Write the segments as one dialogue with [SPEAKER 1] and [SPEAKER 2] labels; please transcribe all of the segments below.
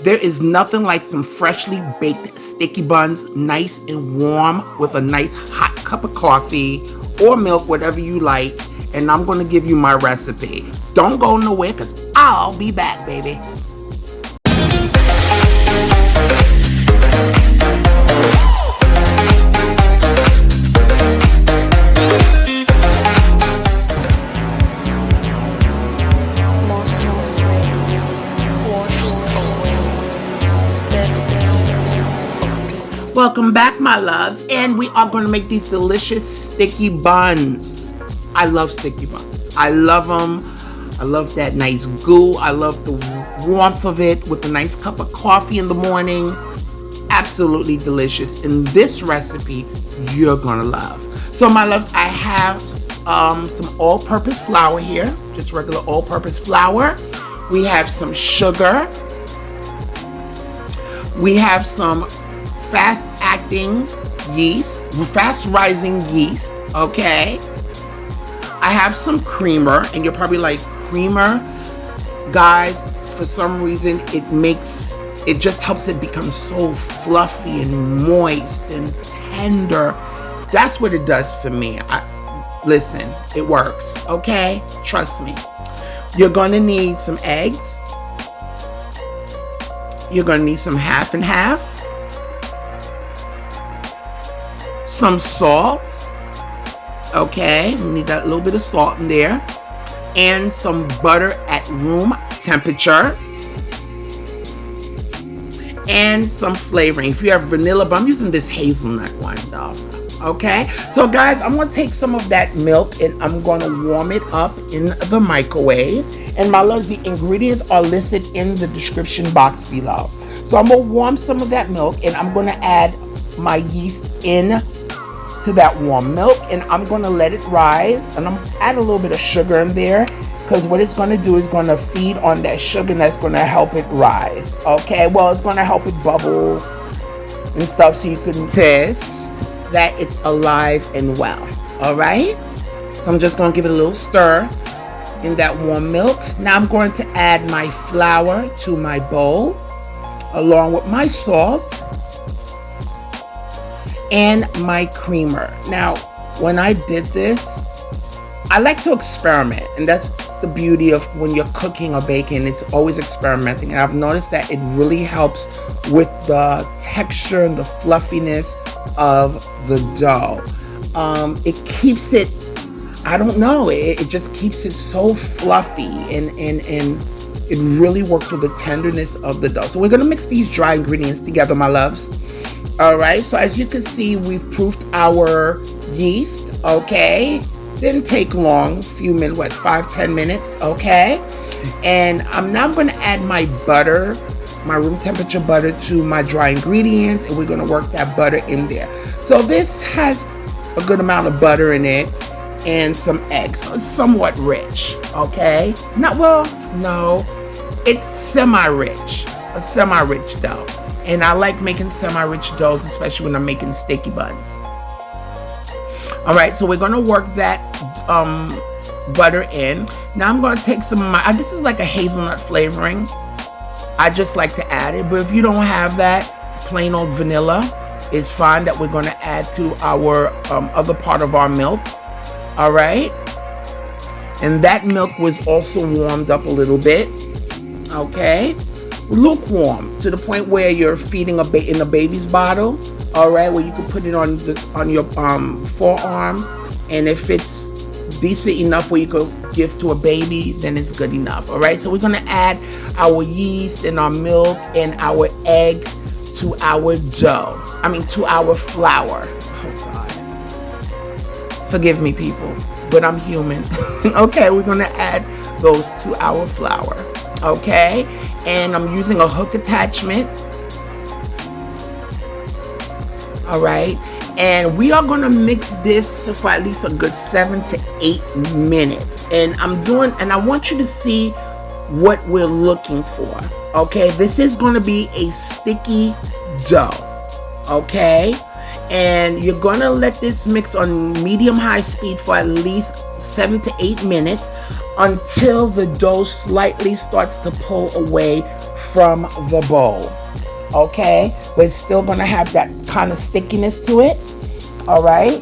[SPEAKER 1] There is nothing like some freshly baked sticky buns, nice and warm with a nice hot cup of coffee or milk, whatever you like. And I'm going to give you my recipe. Don't go nowhere because I'll be back, baby. Welcome back, my love, and we are going to make these delicious sticky buns. I love sticky buns. I love them. I love that nice goo. I love the warmth of it with a nice cup of coffee in the morning. Absolutely delicious. And this recipe, you're going to love. So, my loves, I have some all-purpose flour here, just regular all-purpose flour. We have some sugar. We have some fast-acting yeast, fast-rising yeast, okay? I have some creamer, and you're probably like, creamer? Guys, for some reason, it just helps it become so fluffy and moist and tender. That's what it does for me. Listen, it works, okay? Trust me. You're gonna need some eggs. You're gonna need some half and half. Some salt, okay, we need that little bit of salt in there, and some butter at room temperature, and some flavoring. If you have vanilla, but I'm using this hazelnut one though, okay? So guys, I'm gonna take some of that milk and I'm gonna warm it up in the microwave. And my loves, the ingredients are listed in the description box below. So I'm gonna warm some of that milk and I'm gonna add my yeast in to that warm milk, and I'm going to let it rise, and I'm add a little bit of sugar in there because what it's going to do is going to feed on that sugar, and that's going to help it rise. Okay, well, it's going to help it bubble and stuff so you can test that it's alive and well. All right, so I'm just going to give it a little stir in that warm milk. Now I'm going to add my flour to my bowl along with my salt and my creamer. Now, when I did this, I like to experiment, and that's the beauty of when you're cooking or baking. It's always experimenting, and I've noticed that it really helps with the texture and the fluffiness of the dough. It keeps it, I don't know, it just keeps it so fluffy, and it really works with the tenderness of the dough. So we're gonna mix these dry ingredients together, my loves. All right, so as you can see, we've proofed our yeast, okay? Didn't take long, a few minutes, 5-10 minutes, okay? And I'm now gonna add my butter, my room temperature butter, to my dry ingredients, and we're gonna work that butter in there. So this has a good amount of butter in it and some eggs, so it's somewhat rich, okay? No, it's semi-rich, a semi-rich dough. And I like making semi-rich doughs, especially when I'm making sticky buns. All right, so we're gonna work that butter in. Now I'm gonna take some of my, this is like a hazelnut flavoring. I just like to add it, but if you don't have that, plain old vanilla is fine that we're gonna add to our other part of our milk. All right, and that milk was also warmed up a little bit, okay? Lukewarm to the point where you're feeding in a baby's bottle, all right, where you can put it on your forearm, and if it's decent enough where you could give to a baby, then it's good enough. All right, so we're gonna add our yeast and our milk and our eggs to our dough. To our flour. Oh God, forgive me, people, but I'm human. Okay, we're gonna add those to our flour. Okay, and I'm using a hook attachment. All right, and we are going to mix this for at least a good 7 to 8 minutes, and I want you to see what we're looking for. Okay, this is going to be a sticky dough. Okay, and you're going to let this mix on medium-high speed for at least 7 to 8 minutes until the dough slightly starts to pull away from the bowl. Okay, but it's still gonna have that kind of stickiness to it. All right.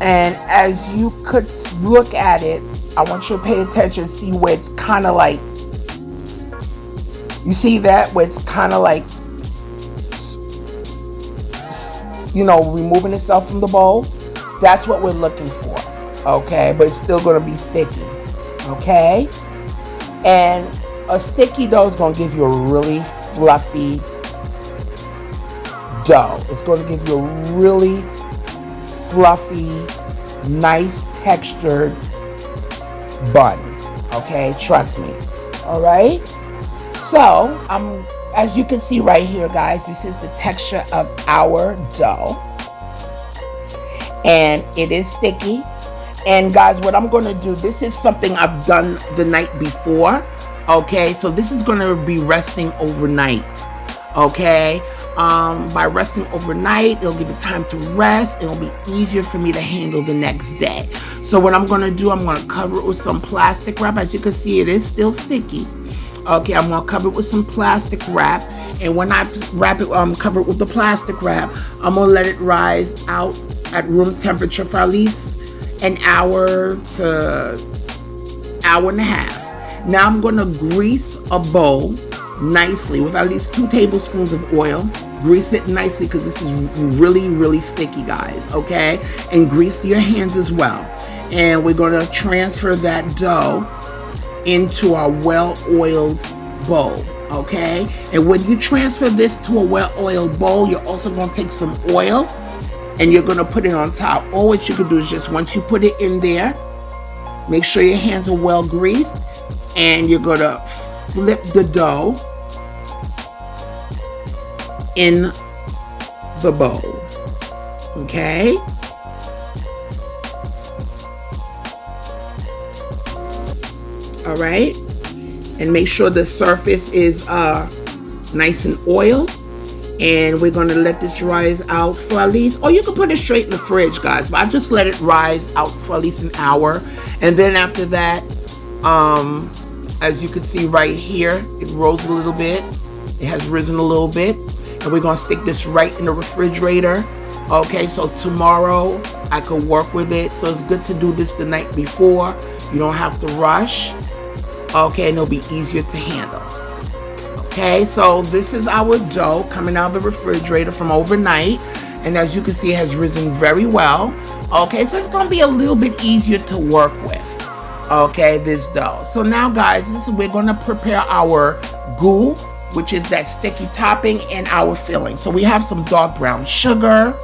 [SPEAKER 1] And as you could look at it, I want you to pay attention, see where it's kind of like, you see that, where it's kind of like, removing itself from the bowl. That's what we're looking for. Okay, but it's still going to be sticky. Okay, and a sticky dough is going to give you a really fluffy dough. It's going to give you a really fluffy, nice textured bun. Okay, trust me. All right. So as you can see right here, guys, this is the texture of our dough, and it is sticky. And guys, what I'm going to do, this is something I've done the night before. Okay, so this is going to be resting overnight. Okay, by resting overnight, it'll give it time to rest. It'll be easier for me to handle the next day. So what I'm going to do, I'm going to cover it with some plastic wrap. As you can see, it is still sticky. Okay, I'm going to cover it with some plastic wrap. And when I wrap it, cover it with the plastic wrap, I'm going to let it rise out at room temperature for at least an hour to hour and a half. Now I'm going to grease a bowl nicely with at least 2 tablespoons of oil. Grease it nicely because this is really, really sticky, guys. Okay, and grease your hands as well. And we're going to transfer that dough into our well-oiled bowl. Okay, and when you transfer this to a well-oiled bowl, you're also going to take some oil and you're going to put it on top. Or what you could do is just once you put it in there, make sure your hands are well greased, and you're going to flip the dough in the bowl. Okay, all right, and make sure the surface is nice and oiled. And we're going to let this rise out for at least, or you can put it straight in the fridge, guys, but I just let it rise out for at least an hour. And then after that, as you can see right here, it rose a little bit. It has risen a little bit. And we're going to stick this right in the refrigerator. Okay, so tomorrow I could work with it. So it's good to do this the night before. You don't have to rush. Okay, and it'll be easier to handle. Okay, so this is our dough coming out of the refrigerator from overnight. And as you can see, it has risen very well. Okay, so it's going to be a little bit easier to work with. Okay, this dough. So now, guys, we're going to prepare our goo, which is that sticky topping, and our filling. So we have some dark brown sugar.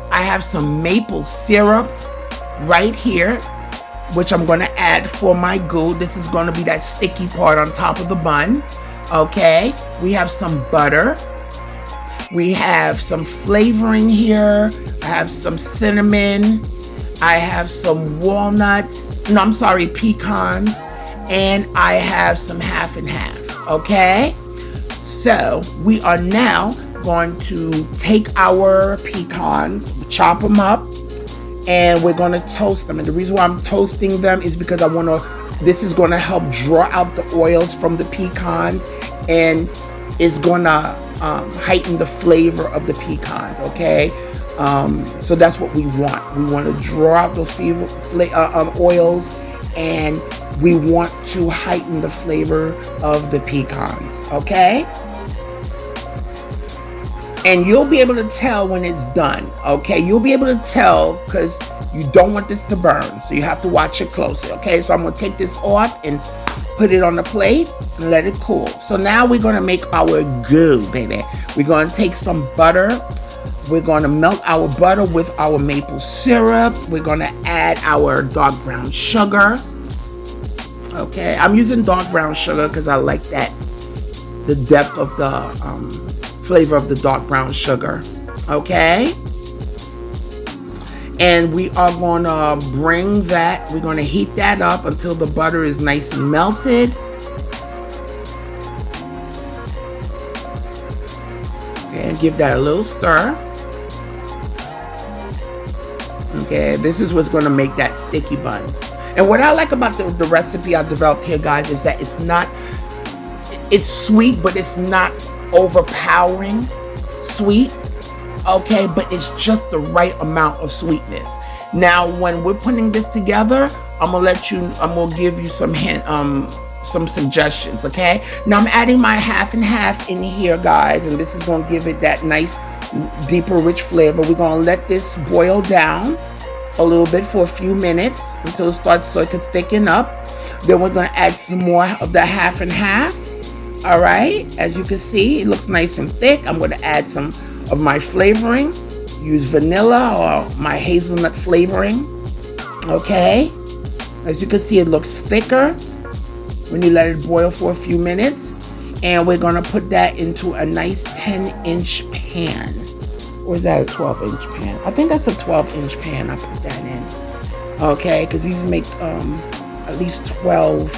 [SPEAKER 1] I have some maple syrup right here, which I'm going to add for my goo. This is going to be that sticky part on top of the bun. Okay, we have some butter. We have some flavoring here. I have some cinnamon. I have some walnuts. No, I'm sorry, pecans. And I have some half and half. Okay, so we are now going to take our pecans, chop them up, and we're going to toast them. And the reason why I'm toasting them is because this is going to help draw out the oils from the pecans, and it's going to heighten the flavor of the pecans. Okay, so that's what we want. We want to draw out those oils, and we want to heighten the flavor of the pecans. Okay, and you'll be able to tell when it's done. Okay, you'll be able to tell because you don't want this to burn, so you have to watch it closely. Okay, so I'm going to take this off and put it on the plate and let it cool. So now we're going to make our goo, baby. We're going to take some butter. We're going to melt our butter with our maple syrup. We're going to add our dark brown sugar. Okay, I'm using dark brown sugar because I like the depth of the flavor of the dark brown sugar. Okay, and we are going to we're going to heat that up until the butter is nice and melted. Okay, and give that a little stir. Okay, this is what's going to make that sticky bun. And what I like about the recipe I developed here, guys, is that it's not It's sweet, but it's not overpowering sweet. Okay, but it's just the right amount of sweetness. Now, when we're putting this together, I'm gonna give you some some suggestions. Okay, now I'm adding my half and half in here, guys, and this is gonna give it that nice, deeper, rich flavor. We're gonna let this boil down a little bit for a few minutes until it starts, so it can thicken up. Then we're gonna add some more of the half and half. All right, as you can see, it looks nice and thick. I'm gonna add some of my flavoring. Use vanilla or my hazelnut flavoring. Okay, as you can see, it looks thicker when you let it boil for a few minutes. And we're gonna put that into a nice 10-inch pan. Or is that a 12-inch pan? I think that's a 12-inch pan I put that in. Okay, because these make at least 12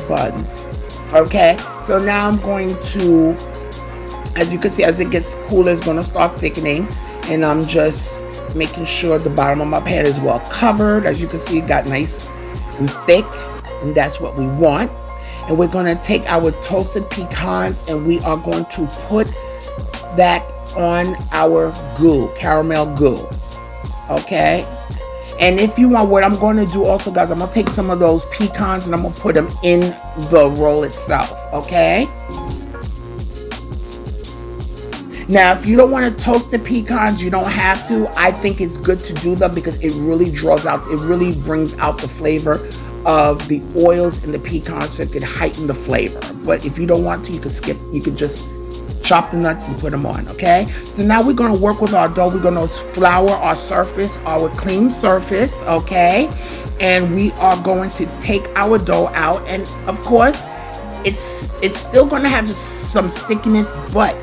[SPEAKER 1] buns. Okay, so now I'm going to, as you can see, as it gets cooler, it's going to start thickening, and I'm just making sure the bottom of my pan is well covered. As you can see, it got nice and thick, and that's what we want. And we're going to take our toasted pecans, and we are going to put that on our goo, caramel goo. Okay, and if you want, what I'm going to do also, guys, I'm going to take some of those pecans and I'm going to put them in the roll itself. Okay, now if you don't want to toast the pecans, you don't have to. I think it's good to do them because it really brings out the flavor of the oils in the pecans, so it could heighten the flavor. But if you don't want to, you could just chop the nuts and put them on. Okay, so now we're going to work with our dough. We're going to flour our surface, our clean surface. Okay, and we are going to take our dough out, and of course it's still going to have some stickiness, but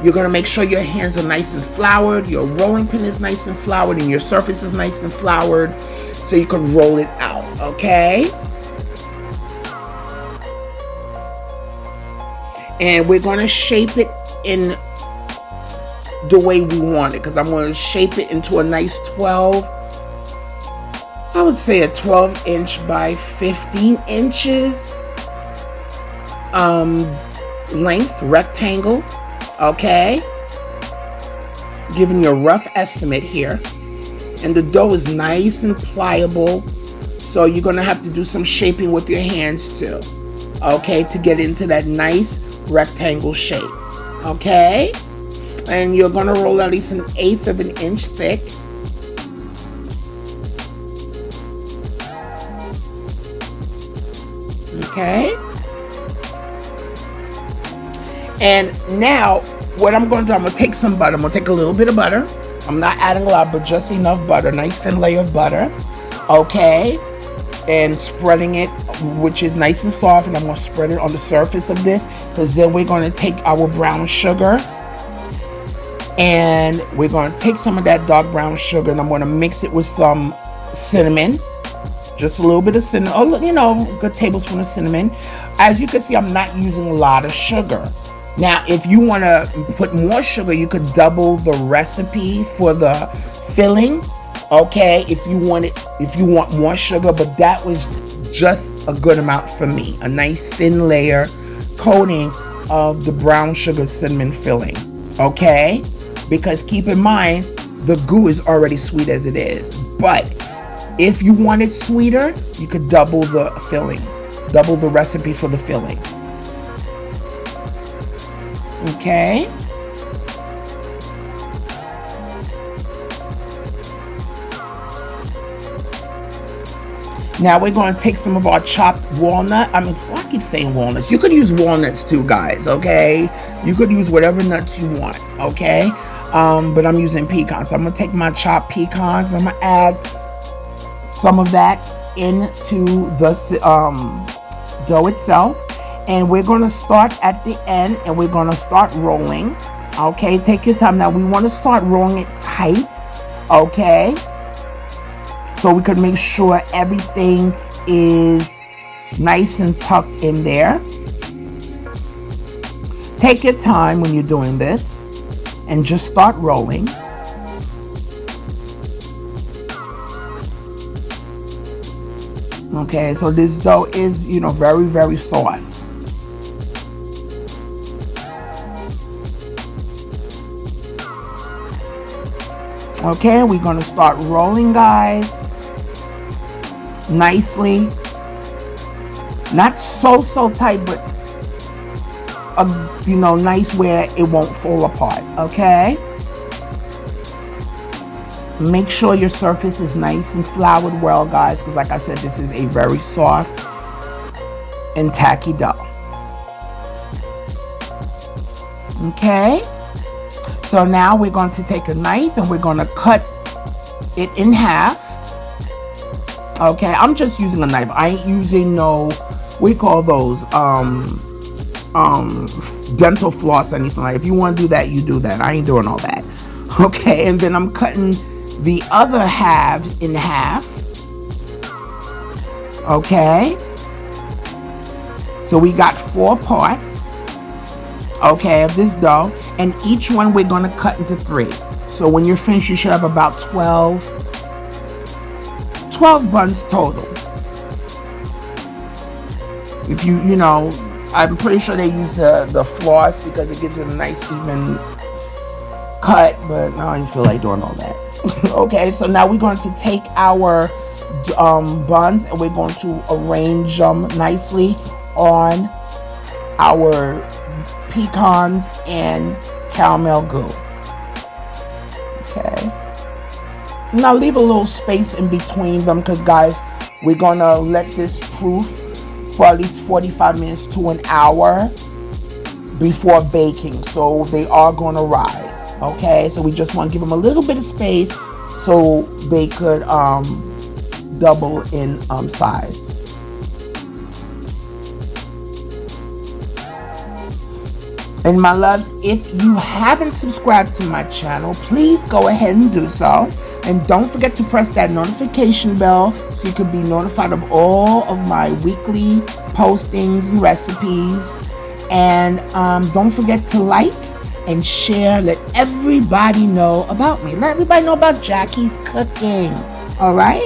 [SPEAKER 1] you're going to make sure your hands are nice and floured, your rolling pin is nice and floured, and your surface is nice and floured, so you can roll it out. Okay, and we're going to shape it in the way we want it, because I'm going to shape it into a nice 12-inch by 15 inches length rectangle. Okay, giving you a rough estimate here. And the dough is nice and pliable, so you're going to have to do some shaping with your hands too, okay, to get into that nice rectangle shape. Okay, and you're going to roll at least 1/8 of an inch thick. Okay, and now what I'm going to do, I'm going to take some butter. I'm going to take a little bit of butter. I'm not adding a lot, but just enough butter, nice thin layer of butter. Okay, and spreading it, which is nice and soft, and I'm going to spread it on the surface of this, because then we're going to take our brown sugar, and we're going to take some of that dark brown sugar, and I'm going to mix it with some cinnamon, just a little bit of cinnamon, a good tablespoon of cinnamon. As you can see, I'm not using a lot of sugar. Now, if you want to put more sugar, you could double the recipe for the filling. Okay, if you want more sugar, but that was just a good amount for me. A nice thin layer coating of the brown sugar cinnamon filling. Okay, because keep in mind, the goo is already sweet as it is. But if you want it sweeter, you could double the filling, double the recipe for the filling. Okay. Now we're going to take some of our chopped walnut. I keep saying walnuts. You could use walnuts too, guys, okay? You could use whatever nuts you want, okay? But I'm using pecans. So I'm going to take my chopped pecans. I'm going to add some of that into the dough itself. And we're going to start at the end, and we're going to start rolling. Okay, take your time. Now we want to start rolling it tight. Okay, so we can make sure everything is nice and tucked in there. Take your time when you're doing this and just start rolling. Okay, so this dough is, very, very soft. Okay, we're going to start rolling, guys. Nicely. Not so tight, but nice where it won't fall apart. Okay. Make sure your surface is nice and floured well, guys, because like I said, this is a very soft and tacky dough. Okay. So now we're going to take a knife and we're going to cut it in half. Okay, I'm just using a knife. I ain't using we call those dental floss, anything like that. If you want to do that, you do that. I ain't doing all that. Okay, and then I'm cutting the other halves in half. Okay. So we got 4 parts. Okay, of this dough, and each one we're going to cut into 3. So when you're finished, you should have about 12 buns total. If I'm pretty sure they use the floss because it gives it a nice even cut, but I don't feel like doing all that. Okay, so now we're going to take our buns and we're going to arrange them nicely on our pecans and caramel goo. Okay. Now leave a little space in between them because, guys, we're going to let this proof for at least 45 minutes to an hour before baking. So they are going to rise. Okay. So we just want to give them a little bit of space so they could double in size. And my loves, if you haven't subscribed to my channel, please go ahead and do so. And don't forget to press that notification bell so you can be notified of all of my weekly postings and recipes. And don't forget to like and share. Let everybody know about me. Let everybody know about Jackie's cooking. All right?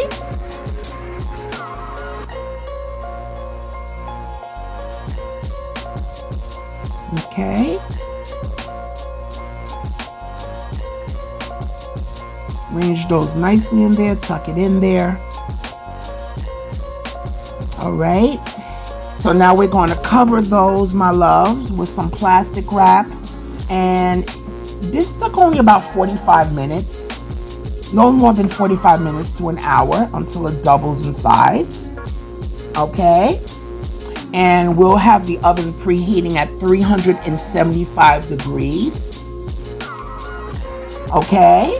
[SPEAKER 1] Okay. Arrange those nicely in there. Tuck it in there. All right. So now we're going to cover those, my loves, with some plastic wrap. And this took only about 45 minutes. No more than 45 minutes to an hour until it doubles in size. Okay. And we'll have the oven preheating at 375 degrees. Okay.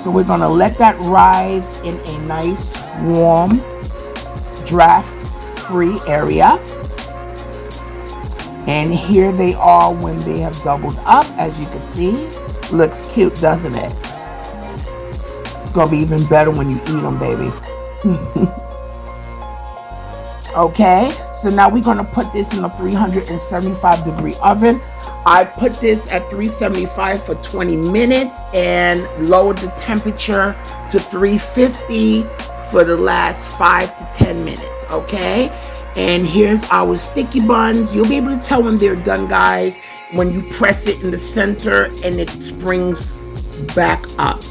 [SPEAKER 1] So we're going to let that rise in a nice, warm, draft-free area. And here they are when they have doubled up, as you can see. Looks cute, doesn't it? It's going to be even better when you eat them, baby. Okay, so now we're going to put this in a 375 degree oven. I put this at 375 for 20 minutes and lowered the temperature to 350 for the last 5 to 10 minutes. Okay, and here's our sticky buns. You'll be able to tell when they're done, guys, when you press it in the center and it springs back up.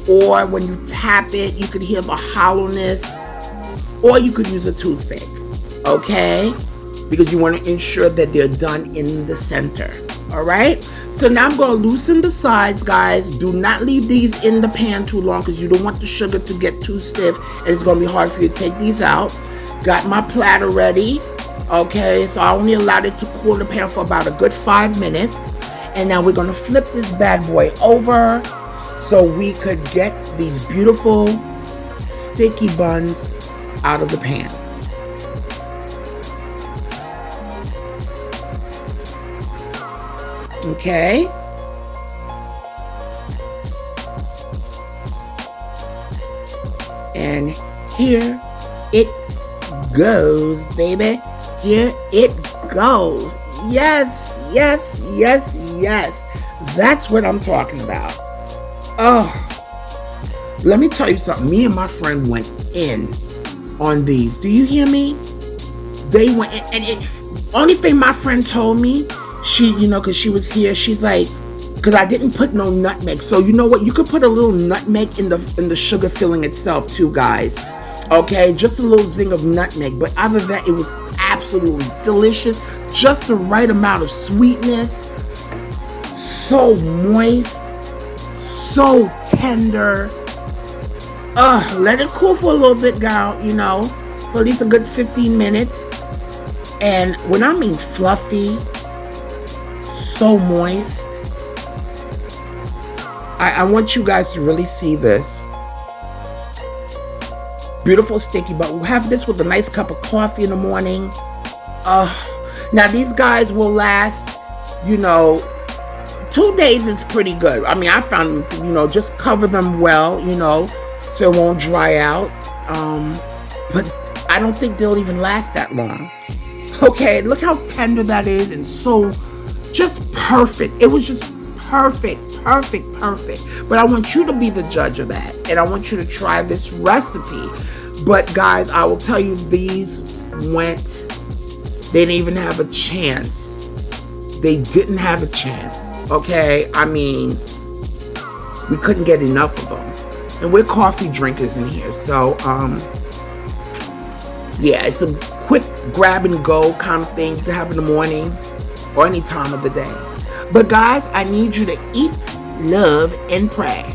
[SPEAKER 1] Or when you tap it, you could hear the hollowness, or you could use a toothpick. Okay, because you want to ensure that they're done in the center. All right, so now I'm going to loosen the sides, guys. Do not leave these in the pan too long because you don't want the sugar to get too stiff and it's going to be hard for you to take these out. Got my platter ready. Okay, so I only allowed it to cool in the pan for about a good 5 minutes. And now we're going to flip this bad boy over so we could get these beautiful sticky buns out of the pan. Okay. And here it goes, baby. Here it goes. Yes, yes, yes, yes. That's what I'm talking about. Oh, Let me tell you something. Me and my friend went in on these. Do you hear me? They went in, and it, only thing my friend told me, she, because she was here, she's like, because I didn't put no nutmeg. So you know what? You could put a little nutmeg in the sugar filling itself too, guys. Okay, just a little zing of nutmeg. But other than that, it was absolutely delicious. Just the right amount of sweetness. So moist. So tender. Let it cool for a little bit, gal, for at least a good 15 minutes. And when I mean fluffy, so moist, I want you guys to really see this. Beautiful sticky, but we'll have this with a nice cup of coffee in the morning. Now these guys will last, 2 days is pretty good. I mean, I found them to, just cover them well, so it won't dry out. But I don't think they'll even last that long. Okay, look how tender that is, and so just perfect. It was just perfect. But I want you to be the judge of that, and I want you to try this recipe. But guys, I will tell you, these they didn't even have a chance. They didn't have a chance. Okay, I mean, we couldn't get enough of them, and we're coffee drinkers in here, so yeah, it's a quick grab and go kind of thing you can have in the morning or any time of the day. But guys, I need you to eat, love, and pray.